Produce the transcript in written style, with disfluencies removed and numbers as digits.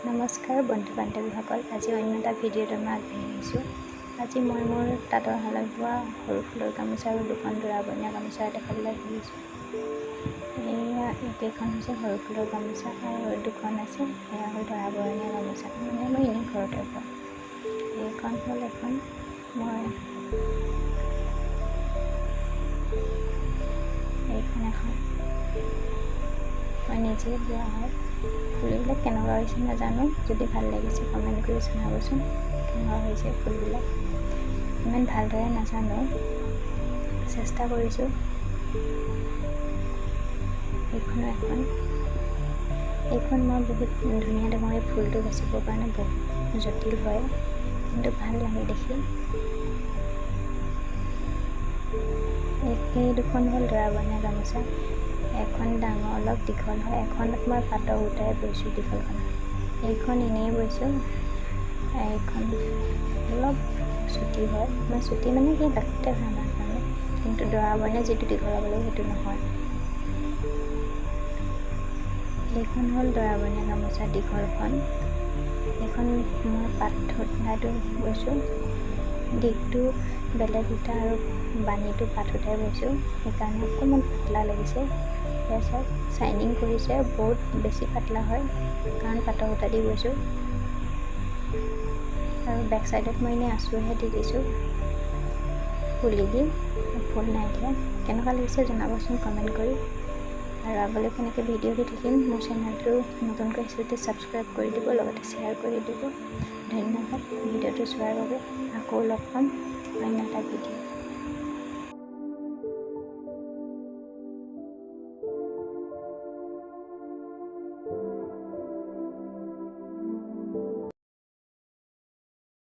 নমস্কাৰ বন্ধু বান্ধৱীসকল, আজি অন্য এটা ভিডিঅ'ত মই আগবাঢ়ি আহিছোঁ। আজি মই মোৰ তাঁতৰ শালত বোৱা সৰু ফুলৰ গামোচা আৰু দুখন দৰা বনীয়া গামোচা দেখাবলৈ আহিছোঁ। এয়া একেখন হৈছে সৰু ফুলৰ গামোচা আৰু দুখন আছে সেয়া হ'ল দৰা বৰণীয়া গামোচা, মানে মই এনেই ঘৰতে বোৱা। এইখন হ'ল এখন মই নিজে বোৱা হয়। ফুলবিলাক কেনেকুৱা হৈছে নাজানো, যদি ভাল লাগিছে কমেণ্ট কৰি জনাবচোন কেনেকুৱা হৈছে ফুলবিলাক। ইমান ভালদৰে নাজানো, চেষ্টা কৰিছোঁ। এইখন মই বহুত ধুনীয়া দেখোঁ। এই ফুলটো বাচিবৰ কাৰণে বহুত জটিল হয়, কিন্তু ভাল লাগে দেখি। এই দুখন হ'ল দৰা বৰণীয়া গামোচা। এখন ডাঙৰ অলপ দীঘল হয়, এখনত মই পাটৰ সূতাৰে বৈছোঁ দীঘলখনত। এইখন এনেই বৈছোঁ, এইখন অলপ চুটি হয়। মই চুটি মানে কি কাটোতে ভাল আমাৰ কাৰণে, কিন্তু দৰা বৰণীয়া যিটো দীঘল হ'ব লাগে সেইটো নহয়। এইখন হ'ল দৰা বৰণীয়া গামোচা দীঘলখন। এইখন মই পাট সূতাটো বৈছোঁ, দিশটো বেলেগ সূতা আৰু বানীটো পাট সূতাই বৈছোঁ, সেইকাৰণে অকণমান পাতলা লাগিছে। সেয়া চাওক, চাইনিং কৰিছে, বহুত বেছি পাতলা হয় কাৰণ পাটৰ সূতা দি বৈছোঁ। আৰু বেক চাইডত মই এনেই আঁচুহে দি দিছোঁ ফুলি দি, ফুল নাই দিয়া। কেনেকুৱা লাগিছে জনাবচোন কমেণ্ট কৰি। আৰু আগলৈ কেনেকৈ ভিডিঅ' দি থাকিম, মোৰ চেনেলটো নতুনকৈ আহিছে যদি ছাবস্ক্ৰাইব কৰি দিব, লগতে শ্বেয়াৰ কৰি দিব। ধন্যবাদ ভিডিঅ'টো চোৱাৰ বাবে। আকৌ লগ পাম অন্য এটা ভিডিঅ'।